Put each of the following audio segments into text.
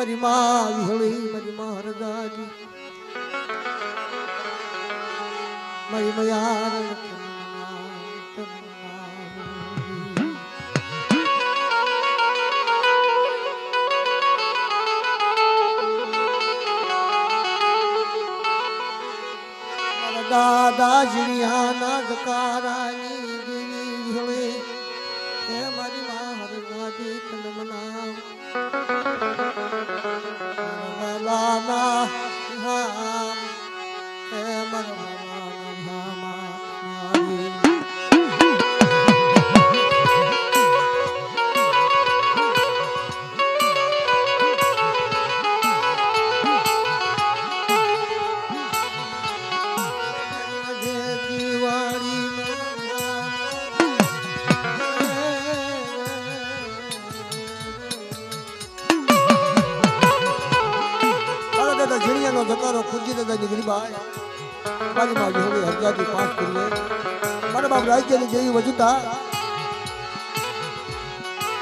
મારી માં વિહળી મારી માં હરદાજી મારી મયાર દાદા જીણિયાના જકારાની દેવી વિહળે હે મારી માં હરદાજી તનમના લાના નામ હે મારા જીણિયાનો જકારો ખુરજી દાદાની ગરીબાઈ મારી માં વિહળી હરદાજી પાસ કરીએ મારા બાપ રાજ્યની જેવી વજુતા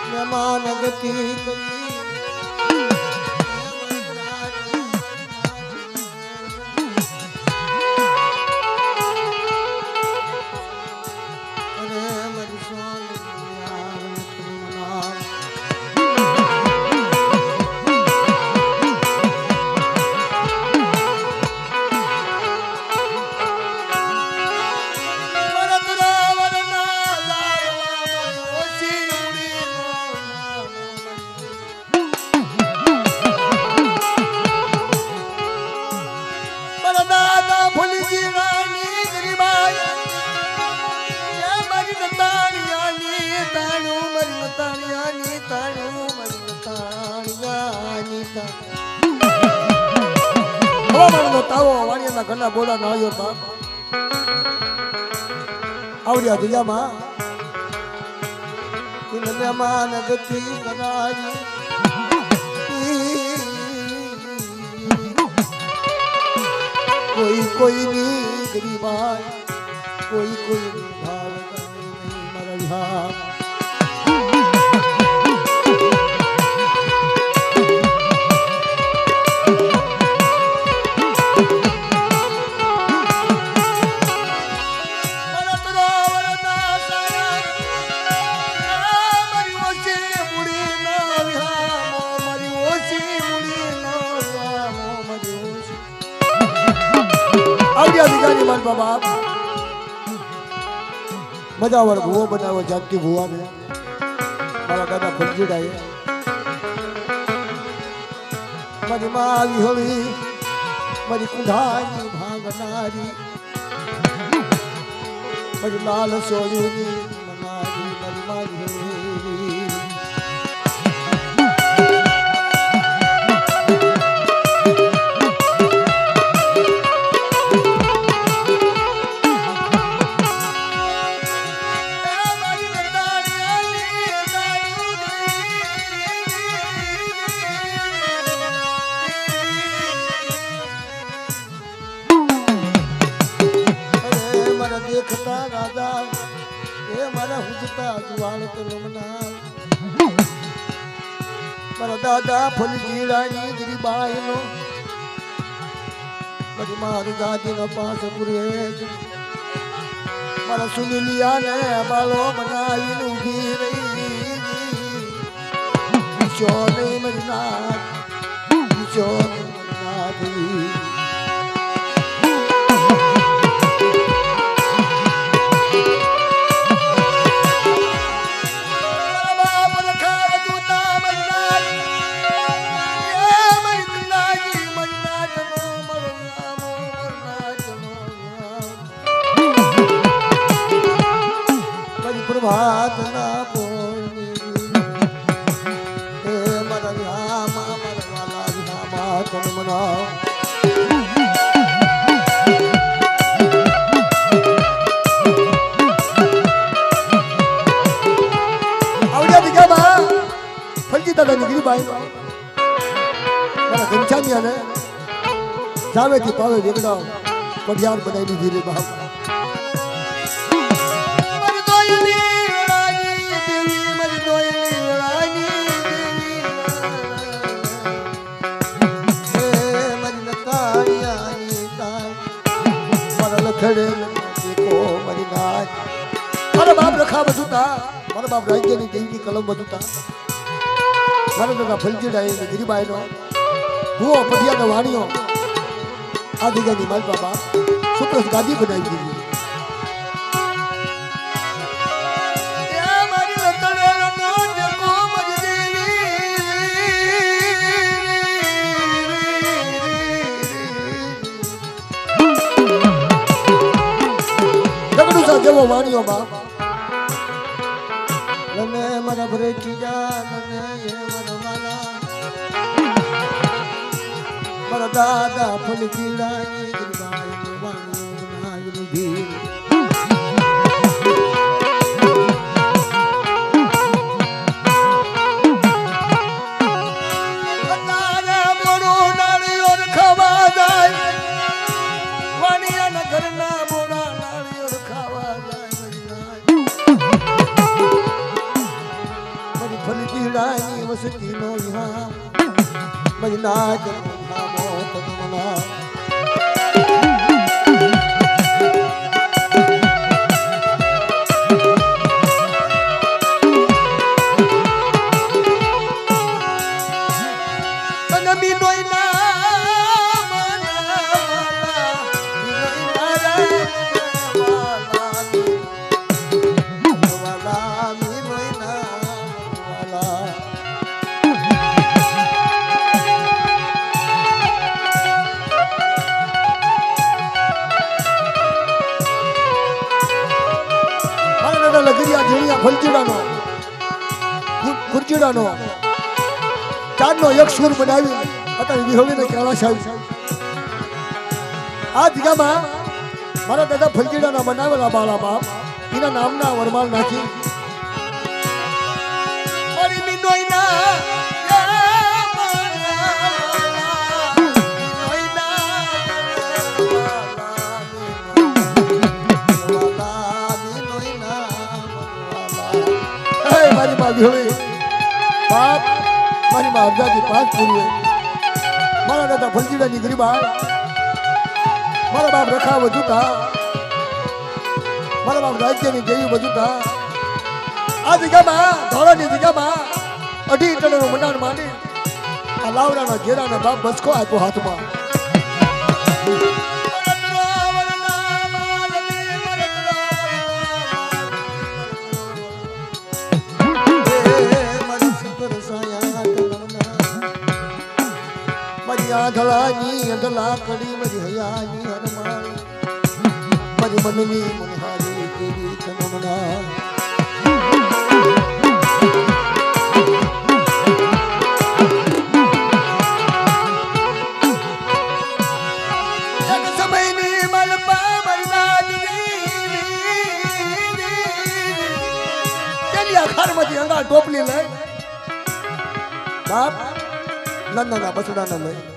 મહેમાન ગતિ કરી ઘરના બોલા ના આવ્યો બાપ આવડ્યા દુનિયામાં મહેમાન ગતિ કરાવી કોઈ કોઈની ગરીબાઈ કોઈ કોઈની ભાવ મારા વિહાર બાપ મજા વાળો ભૂવો બનાવ્યો જાનકી ભૂવા ને મારા દાદા ફરજીડાએ મારી માં વિહળી મારી કુંઢાની ભાંગનારી મારી લાલ સોળીની મનારી મારી માં વિહળી देखता राजा ये मारा हुजता जुवाल तलमना मारा दादा फलजीरानी गरीबाई नो मारी मार दादी नो पास पुरे मारा सुनिलिया ने बालो बनाई नु उभी रही शोने मेरी नाथ शोने मेरी नाथ प्रभात ना बोलनी हे मरा रामा मरा वाला रामा तुम मनाओ आवड़िया दिखा बा फलजी दादा निकली बाई मरा घनश्यामिया ने जावे थी पावे वेगड़ाओ पटियार बनाई ली धीरे बाप થડે દેખો મારી નાચ મારા બાપ રખા બધુતા મારા બાપ રાજ્યની દેવીની કલમ બધુતા મારા દાદા ફલજીડાએ ગિરિબાઈનો હુઓ પઢિયાનો વાણીઓ આ જગ્યાની માલ બાબા સુપ્રસ ગાદી બનાવી દીધી જેવો વાણીઓ બાપ લને મારા ભરે ચીજા લને એ મારા વાલા મારા દાદા ફૂલ જીડાની ગિરબાઈ વાણીઓ નાગની ભીડ વસતી નો યહાં મજના જન્મના મોત મના અનમી નોઈના ફલજીડાનો ખુરજીડાનો ચાંદનો એક સુર બનાવી અત્યારે વિહોવીને કેળા સાહેબ આ જગ્યામાં મારા દાદા ફલજીડાના બનાવેલા બાળા બાપ એના નામના વરમાલ નાખી મારી માં વિહોવી બાપ મારી માં અરજાજી પાંચ પૂરી મારા દાદા ફલજીડાની ગરીબા મારા બાપ રખા વધુતા મારા બાપ રાજ્યની દેવી વધુતા આ જગ્યામાં ધોળાની જગ્યામાં 2.5 ટનનું મંડાણ માંડી આ લાવડાના ઘેરાના બાપ બસકો આપ્યો હાથમાં ધલાની અંધલા કડી મરી હયાની હનુમાન મરી મનની મનહારી દેવી તનમના એક સમયની મલપા મરનાની ચલિયા ઘરમાંથી અંગા ટોપલી લઈ બાપ નંદના બસડાના લઈ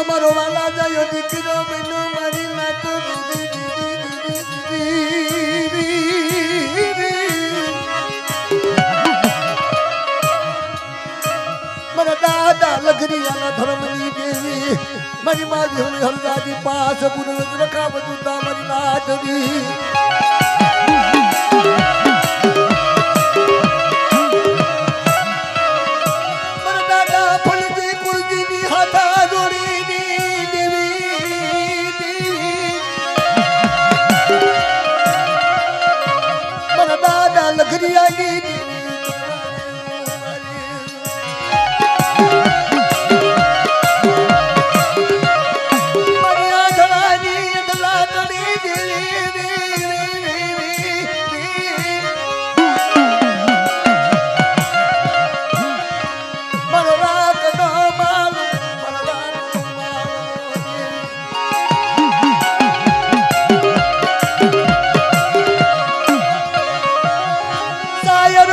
મારો વાલા જાયો દીકરો બનો મારી નાતો મારા દાદા લગરિયાના ધર્મની દેવી મારી મારી હોલી હરદાજી પાસ પુરુષ રખા બધું મારી નાથવી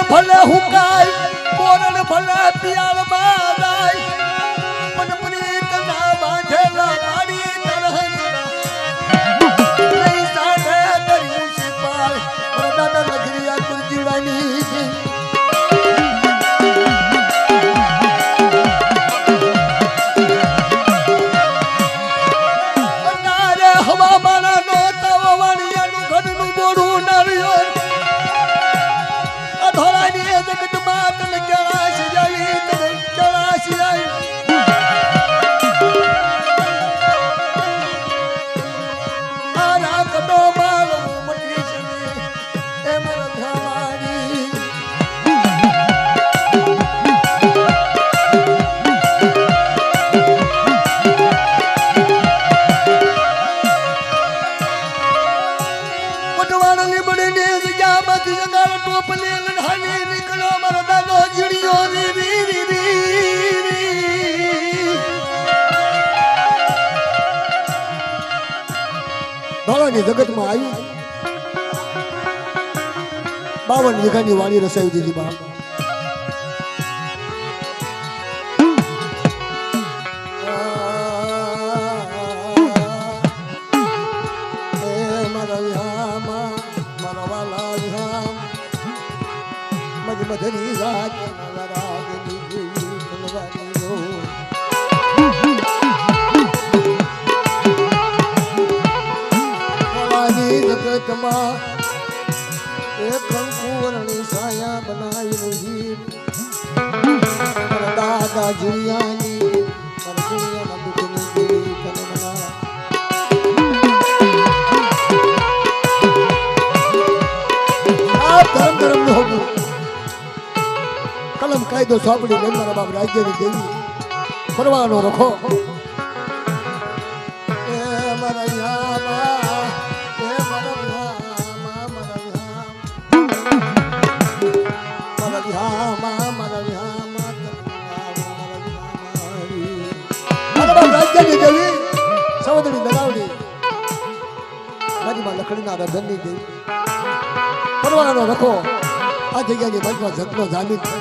ભલે હુકાય મોરણ ભલે પિયાળ બાદાય પણ પ્રીત ના બાંધેલા મારી તરહ નહીં સાડે કર્યું સિપાય દાદા નગરિયા કુરજીવાની જીણિયાની જગતમાં આવી 52 વીઘાની વાડી રસાવી દીધી બાપ મધની રાત રાગની દેવી ફલવાની જગતમાં એક કંકુવરની છાયા બનાવેલું જીવ દાદા જીયાની પરજીયાના દુઃખની દેવી કલમના આ ધર્મ નું હોવું કલમ કાયદો સોંપડી લઈને મારા બાપ રાજ્યની દેવી ફરવાનો રખો એ મારા યામા એ મારા યામા મારા યામા મારા બાપ રાજ્યની દેવી સૌદરી દલાવડી મારીમાં લખડીના રધનની દેવી ફરવાનો રખો આ જગ્યાની મનમાં જગનો જામીન છે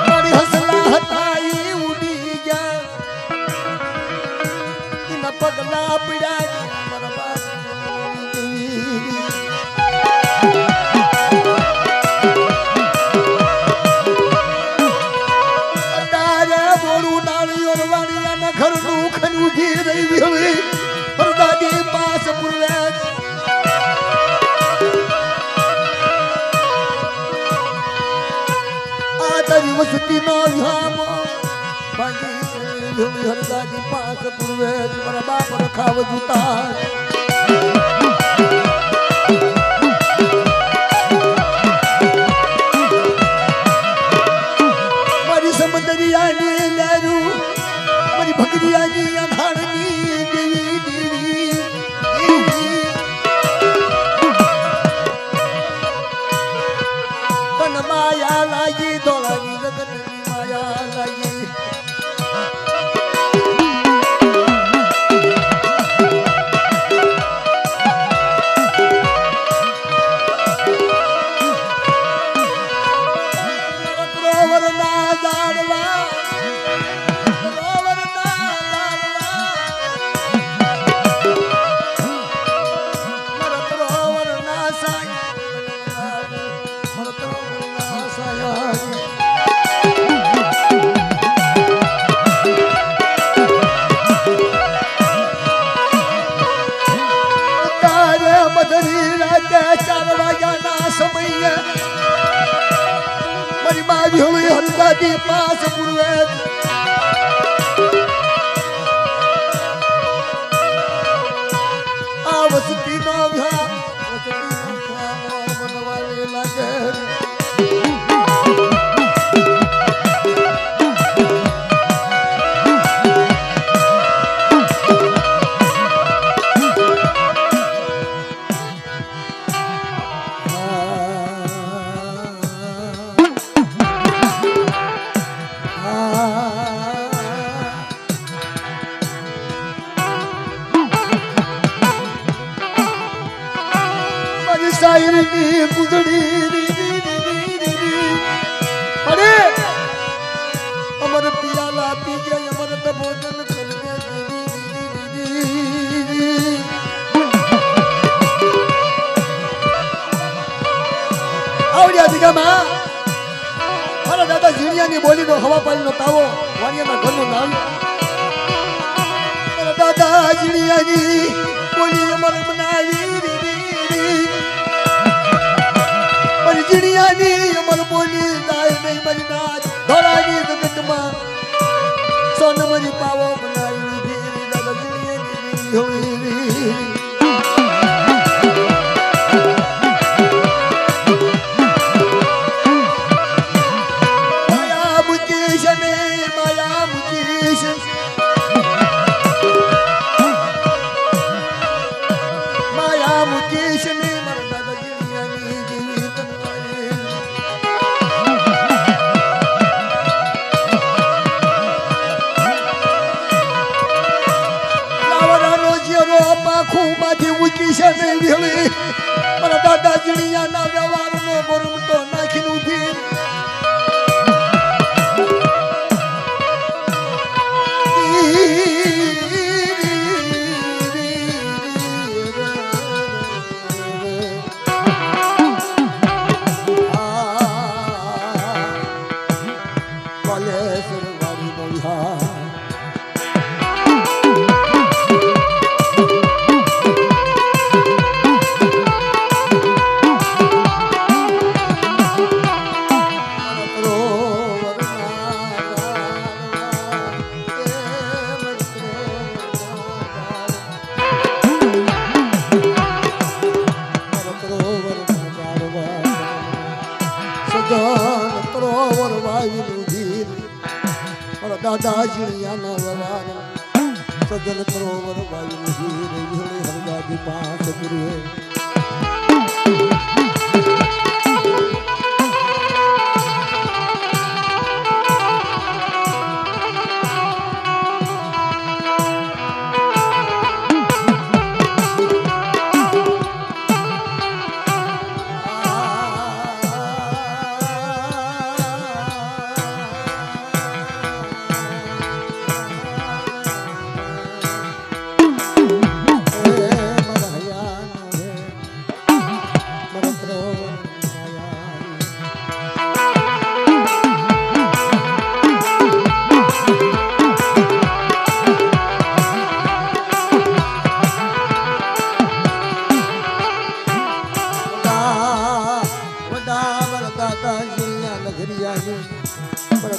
મારી હસલા હતાઈ ઉડી ગયા પગલા પીડા મારા બાપ બોલું ડાળીઓ વાળીના ઘરનું ખનું ઘી રહી હવે દાદી પાસ પુરવે તારી વસતી નો વિહામો ભાગી હરદાજી પાસ પૂર્વે મારા બાપ રખાવ જૂતા મારી સમંદરિયાની લેરું મારી ભગરિયાની અઘાણની દેવી દેવી તન માયા લાગી દોલાની જગતની માયા લાગી રોવરના દાડવા મધરી રાતે 4 વાગ્યાના સમયે મારી માવી હોળી હરદાદી પાસ પૂર્વે આ વસતી નો વ્યા મનવાવે લાગે શાયરની ગુજડી અરે અમર પિયાલા પી ગયા અમર તો ભોજન કરીને આવડ્યા દીગામાં મારા દાદા ઝીણિયાની બોલીનો હવા પાણીનો તાવો વાણિયાના ઘરનું નામ મારા દાદા ઝીણિયાની બોલી અમર બનાવી જીણિયાની અમર બોલી જાય નહીં મારી નાચ ધોળાની જગતમાં સોન મરી પાવો બનાવી દીધી દાદા જીણિયાની હોળી માયા મુકેશ દાદા જીણિયાના વ્યવહારનો બોરમટો નાખીને ઊભી દાદા જીણિયાના વ્યવહાર સજન સરોવર વાયુ હીર હરદાદી પાંચ ગુરુએ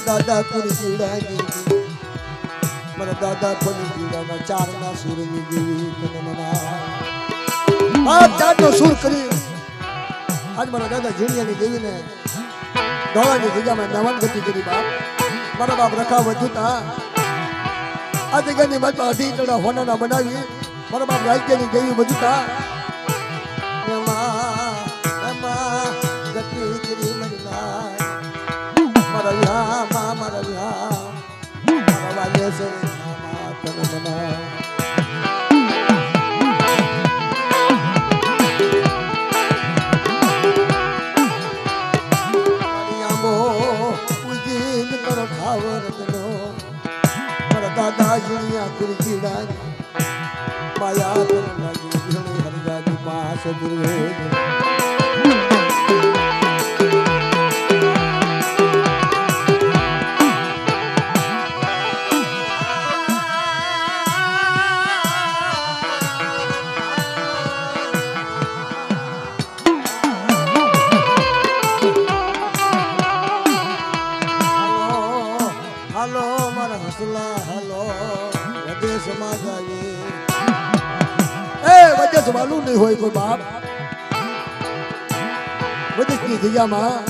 દાદા કુરી જીડાની મારા દાદા કોની જીડાના ચારના સૂરની દેવી તનના આ ચારનો સૂર કરી આજ મારા દાદા જીણિયાની દેવીને દોવાની જગ્યામાં નવન ગતિ કરી બાપ મારા બાપ રખા વધુતા આ જગ્યાની માતા અઢી ટણા હોનાના બનાવી મારા બાપ રાજ્યની દેવી વધુતા ગતિ કરી મરના દાદા જીણિયા કુરી જીડા માયા હરિદાદી પાસ ગુરુ માલુમ નહીં હોય કોઈ બાપ બધી જગ્યામાં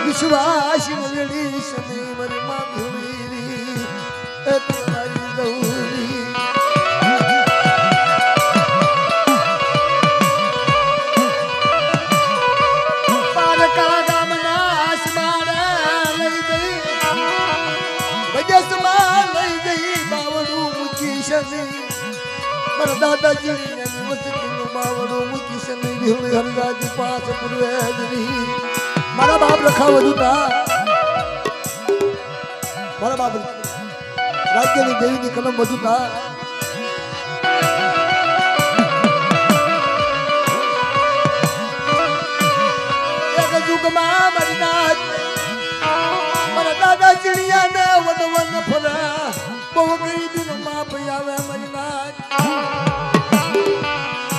વિશ્વાસ દાદા જીણિયાની વસતીનું બાવણું મૂકી સની વિહળી હરદાદી પાસ પૂર્વેજની મારા બાપ રખા વધુતા મારા બાપ રાજ્યની દેવીની કલમ વધુતા એક યુગમાં મારી નાચ મારા દાદા જીણિયાને વન ફરા બહુ ગરીબીનો માપ આવે મારી નાચ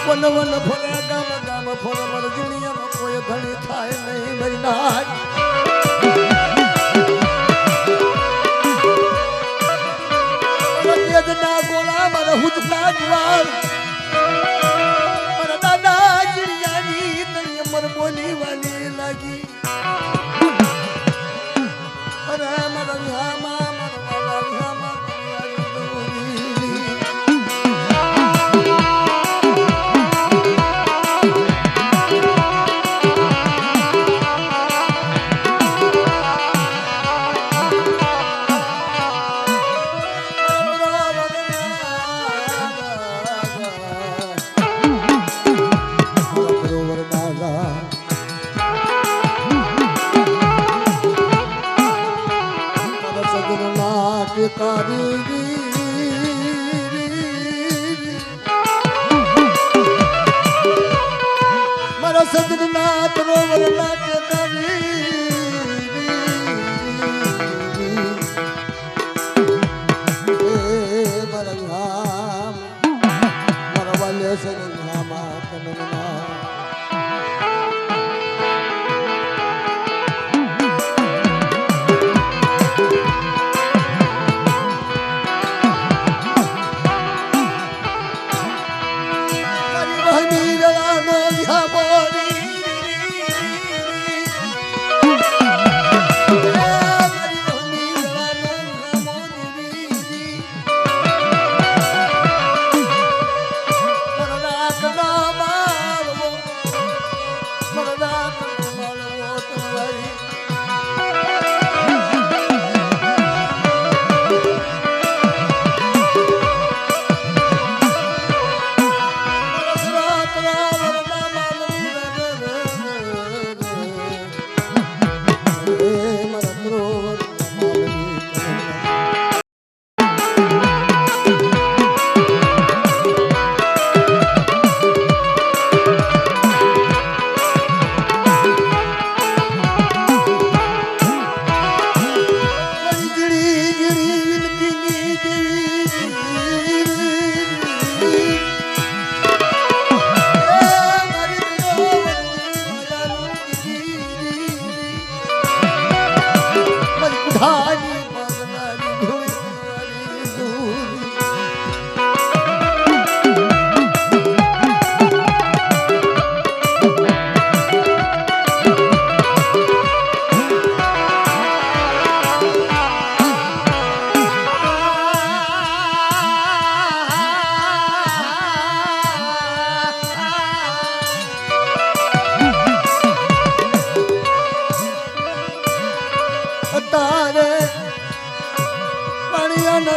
વન ફરે ગામ ગામ ફરે મારા જીણિયામાં કોઈ ઘણી થાય નહીં મારી નાચ ના ગોળા મારા હુજના જુવાર મારા દાદા જીણિયાની તણી અમર બોલી વાલી લાગી અરે મારા વિહામાં મારા વિહામાં નાટકારી મારા સદનાથ નો નાટકારી મારા વાલે સદનામા તનના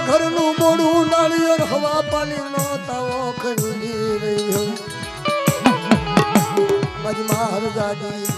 ઘરનું મોડું નાળિયેર હવા પાણી નો તાવો ખરીદી રહ્યો મારી માર ગાડી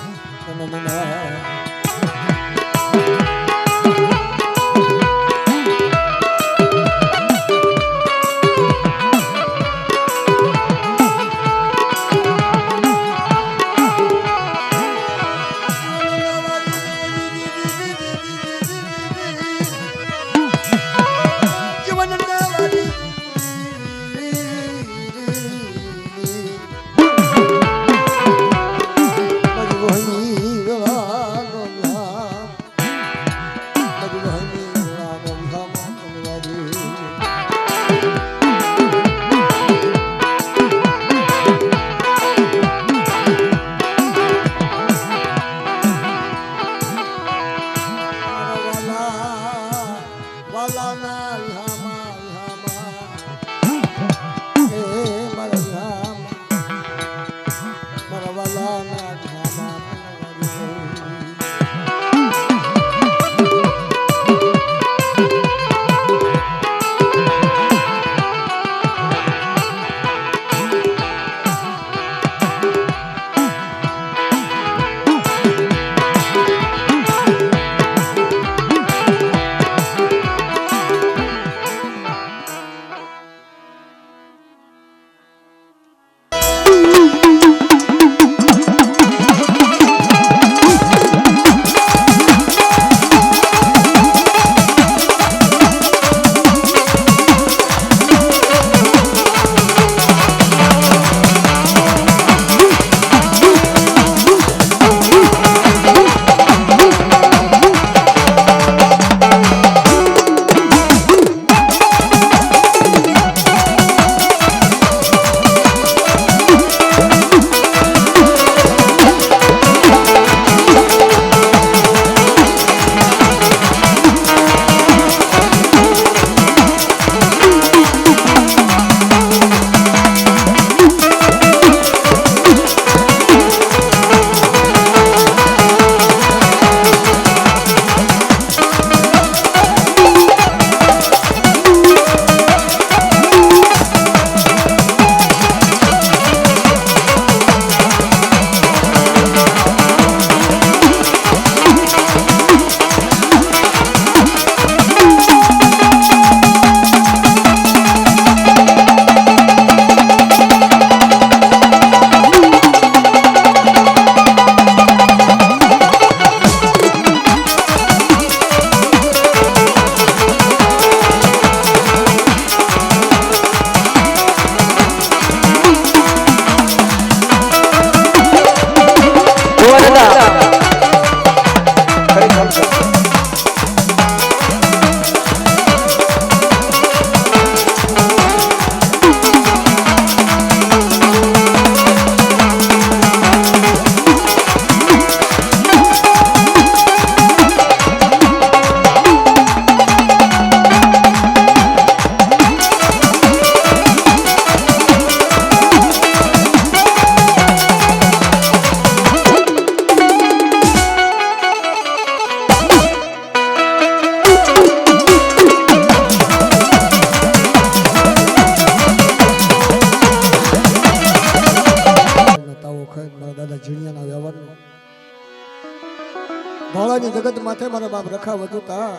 માથે મારા બાપ રખા વધુતા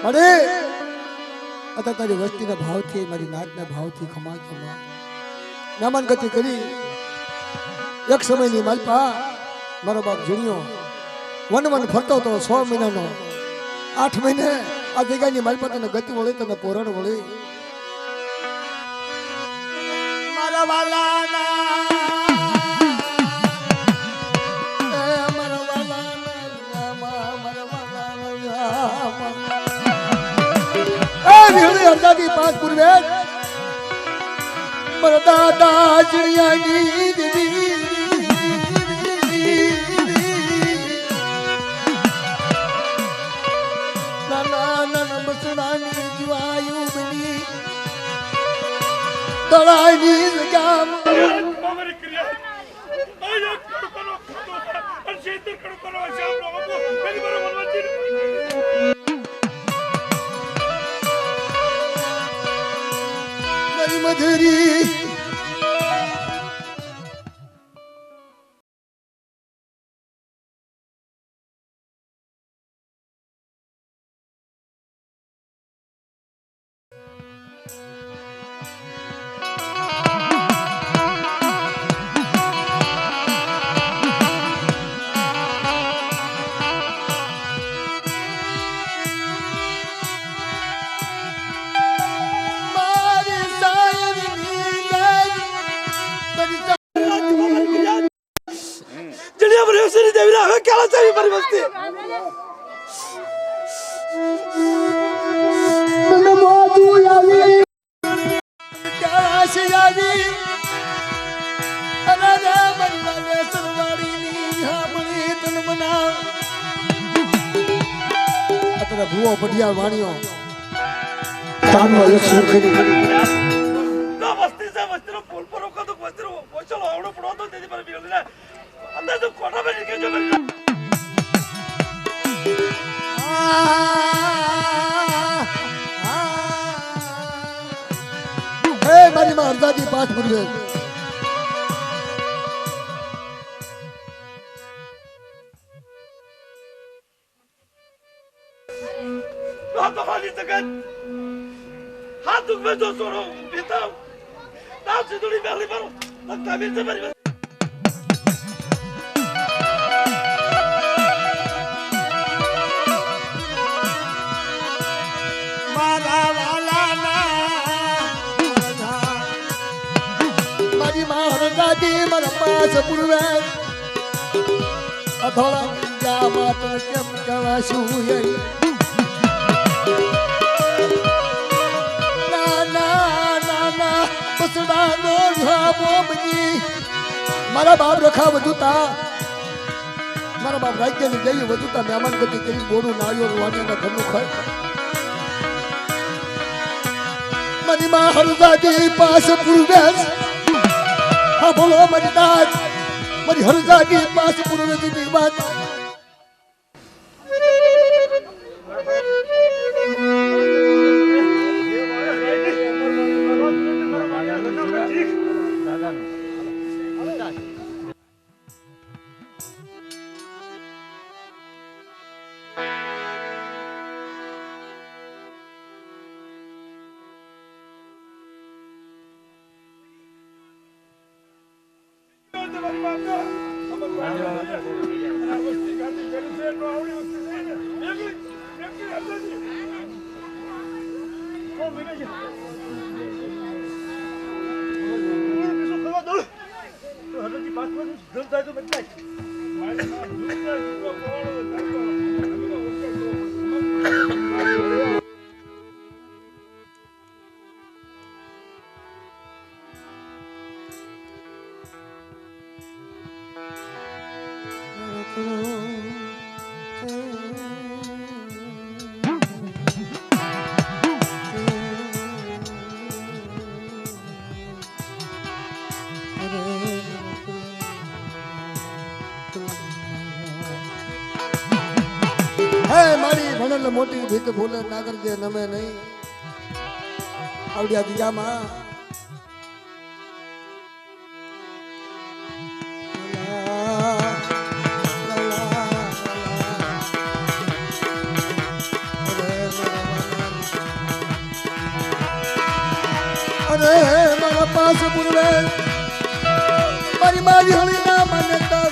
મળે અત્યારે તારી વસ્તીના ભાવથી મારી નાતના ભાવથી ખમા ખમા નામાન ગતિ કરી એક સમયની માલપા મારો બાપ જીણ્યો વન ફરતો હતો 6 મહિનાનો 8 મહિને આ જગ્યાની માલપા તને ગતિ વળી તને પોરણ વળી મારા વાલાના અંદાજી 5 પૂર્વે મારા દાદા ચિડિયાની દીદી નાના નાના મસડાની જીવાયુ બની તળાની જગ્યા મારી ક્રિયા આયા કડો કરો અને શેતર કડો કરો શામ નો પેલી બરો મનવાજી મધુરી ભૂવો પઢિયા વાણિયો તાનો લક્ષણ કરી ના વસ્તી સે વસ્તીનો પોલ પર રોકો તો વસ્તીનો પોચલો આવડો પડો તો તેની પર બીલે અંદર તો કોટા પર કે જો હે મારી માં અરદાજી 5 પૂર્વે हाथ में जो सोरो पीता नाव से थोड़ी पहली बार लगता है मिलते मेरी मारा वाला ना मारी मार दादी मर पास पुरवे अधोला जा मात केम कवाशु ये મારા બાપ રખા વધુતા મારા બાપ રાજ્યની જઈ વધુતા મહેમાન ગતિ કરી બોરું નાળિયો વાણીના ઘરનું ખાય મારી માં હરદાદી પાસ પૂર્વે હા બોલો મારી દાદ મારી હરદાદી પાસ પૂર્વે દીધી વાત મોટી ભીત ભૂલે નાગર જે નમે નહીં આવડિયા દિયામાં મારા પાસ પૂરવે મારી મારી હળી ના માનતા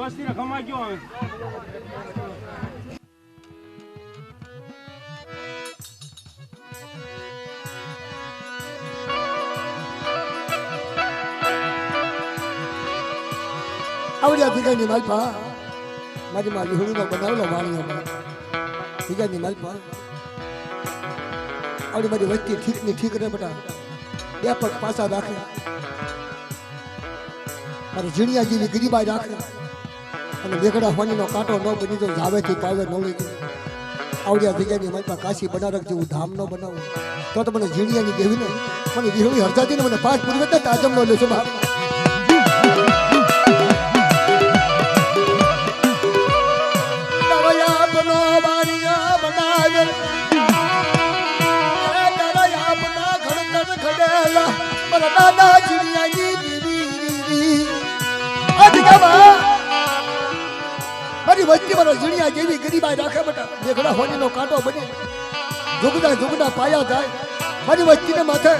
વસ્તી ને ખમાઈ ગયો હવે આવડ્યા ભીગાની માલપા મારી માં વિહુડીનો બનાવેલો વાણીઓ ભીગાની માલપા આવડી મારી વસ્તી ઠીક ની ઠીક રે બેટા બે પગ પાછા રાખે મારી ઝીણિયા જેવી ગરીબાઈ રાખે અને બેગડા હોનીનો કાંટો ન બની તો જાવેથી પાવે ન લઈ આવડ્યા ભીગાની માલપા કાશી બનારક જેવું ધામ ન બનાવું તો મને ઝીણિયાની દેવી ને મને વિહુડી હરજાતી ને મને પાંચ પૂર્વે તાજમ નો લેશો બાપ મારી વસ્તી મારો ઝીણિયા જેવી ગરીબાઈ રાખે બેટા બેગડા હોનીનો કાંટો બને જોગડા જોગડા પાયા થાય મારી વસ્તીને માથે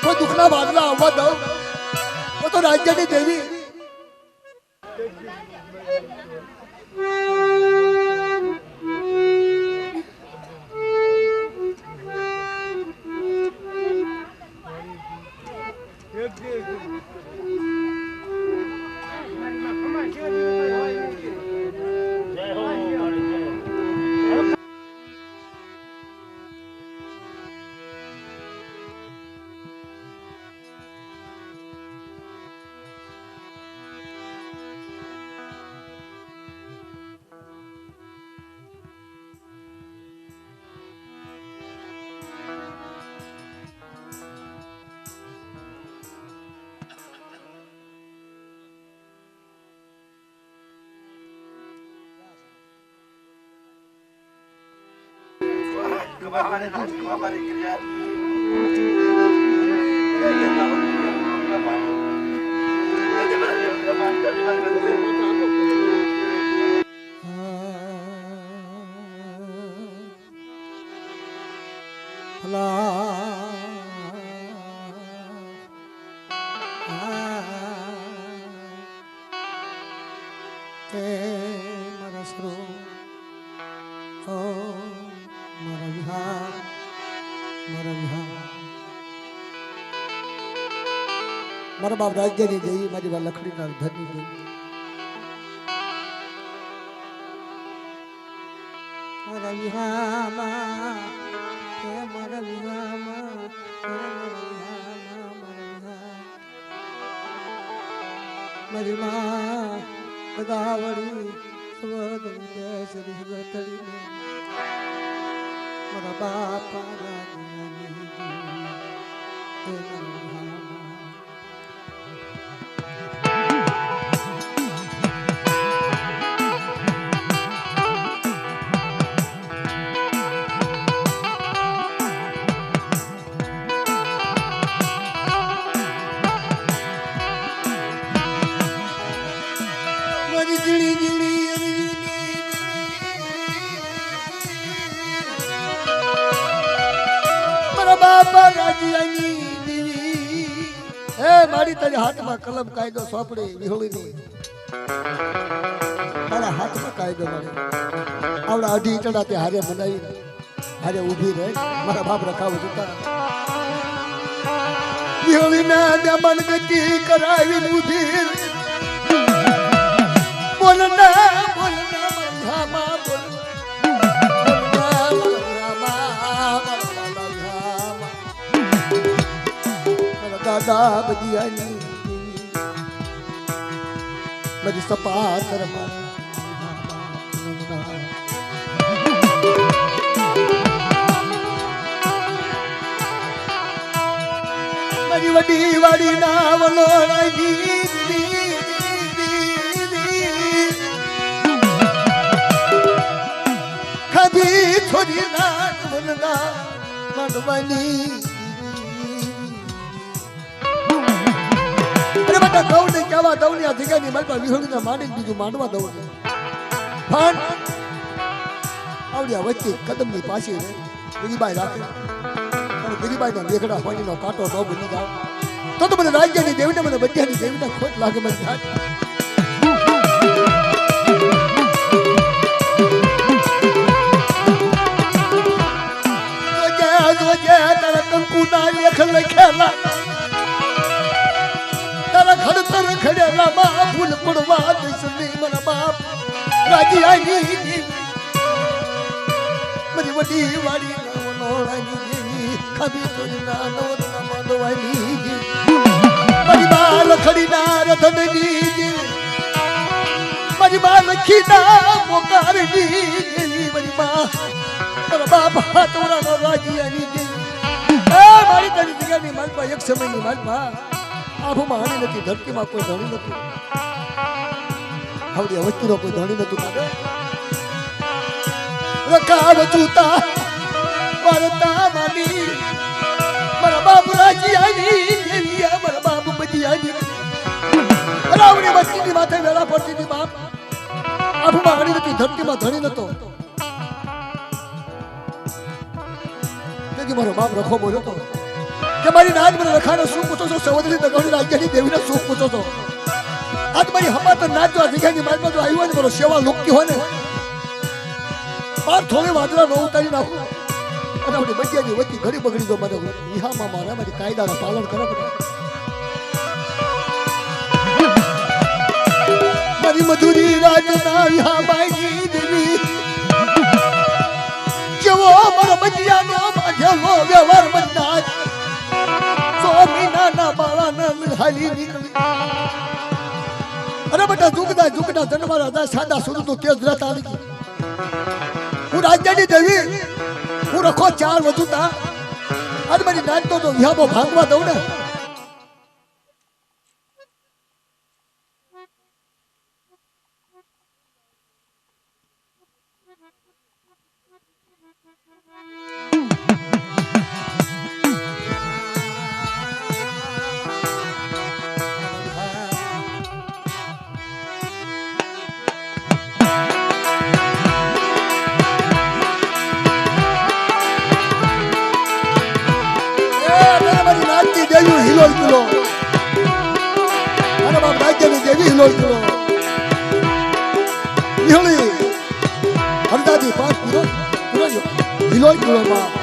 કોઈ દુઃખના વાદળા આવવા દઉં તો રાજ્યની દેવી મારા બાપ રાજ્યની દેવી મારી બા લખડીના ધરની દેવી મારા વિહામાં મારા વિહામાં મારી માં બધાવડી મારા બાપા બાપા રાજીયાની દેવી એ મારી તારી હાથમાં કલમ કાયદો સોંપડે વિહોળીની તારા હાથમાં કાયદો મળે આવડા અઢી ચડા તે હારે મનાવી હારે ઊભી રહે મારા બાપ રખાવ જતા વિહોળીના દમન ગતિ કરાવી ઊભી બોલના બોલના ધામા દાદા બદિયાની મારી સપાટ મારી વડી વાડી ના વલોડાઈ કભી થોડી ના વલના માંડવાની દઉને કેવા દઉની આ જગ્યાની મારી વિહોળીને માંડીને બીજું માંડવા દઉં પણ આવડ્યા વચ્ચે કદમની પાછી રહે ગિરિબાઈ રાખે ગિરિબાઈના દેખડા પાણીનો કાંટો ન બની જાય તો મને રાજ્યની દેવીને મને બધાની દેવીને ખોટ લાગે મને થાય તારા કંકુના લેખ લખેલા ખડતર ખડેલા માં ફૂલ પડવા દસની મારા બાપ રાજી આઈ મારી વડી વાડી નોળાની દેવી ખબી તોરી ના નોરના માંડવાની મારી બાલ ખડીના રતનની મારી બાલ ખીના મોકારની દેવી મારી બા મારા બાપ હાથોરા રાજી આઈ દેવી મારી તારી જગ્યાની માલપા એક સમયની માલપા આભમાં હાણી નથી ધરતીમાં કોઈ ધણી નથી આવડી વસ્તીનો કોઈ ધણી નતું રખાવ જૂતા મારતા માની મારા બાપ રાજી આની દેવી મારા બાપ બધી આની રાવણી વસ્તીની માથે વેળા પડતી હતી બાપ આભમાં હાણી નથી ધરતીમાં ધણી નતો તેથી મારો બાપ રખો બોલ્યો તો કે મારી નાજ મને રખાનો શું પૂછો છો સવદરી દગવડી રાજ્યની દેવીને શું પૂછો છો આજ મારી હમાત નાચ જો આ જગ્યાની માલમાં જો આવ્યો ને મારો સેવા લુકતી હોય ને બાર થોડી વાદળા ન ઉતારી નાખું અને આપણી બચ્ચાની વચ્ચે ઘડી બગડી દો મને વિહામાં મારે મારી કાયદાનું પાલન કરે બધા મારી મધુરી રાજના વિહામાઈ દેવી જેવો મારા બચ્ચાનો બાંધેલો વ્યવહાર બંધાજ મહિનાના બાળાને હાલી નીકળી અરે બેટા ઝુકડા ઝુકડા જન્મારા હતા સાદા સુરતું તેજ રહેતા નથી હું રાજ્યની દેવી હું રખો ચાર વધુતા આજ મારી નાચતો તો વિહામો ભાગવા દઉં ને હિલોલ કિલો અને બાપ રાજ્યની દેવી હિલોલ કિલો હિલોલી હરદાદી પાંચ પૂરો હિલોલ કિલો બાપ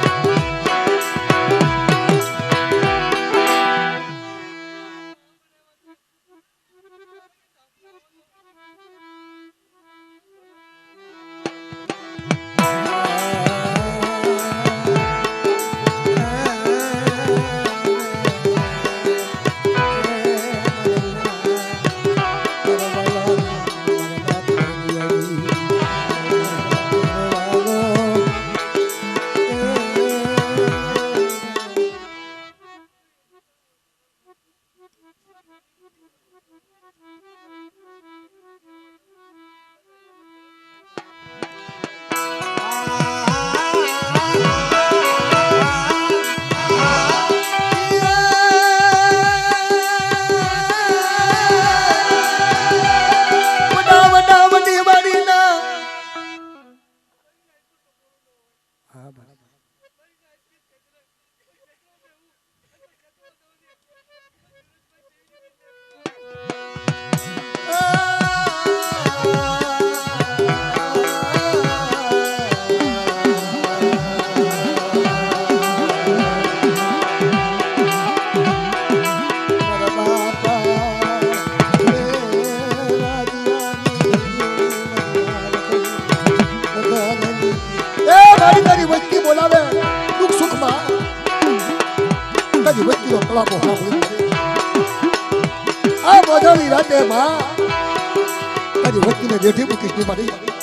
આવે દુઃખ સુખમાં તારી વચ્ચેનો કલાપો સાંભળી આ મોજાની રાતે માં તારી વચ્ચેને રેઠી મૂકીશ ની મારી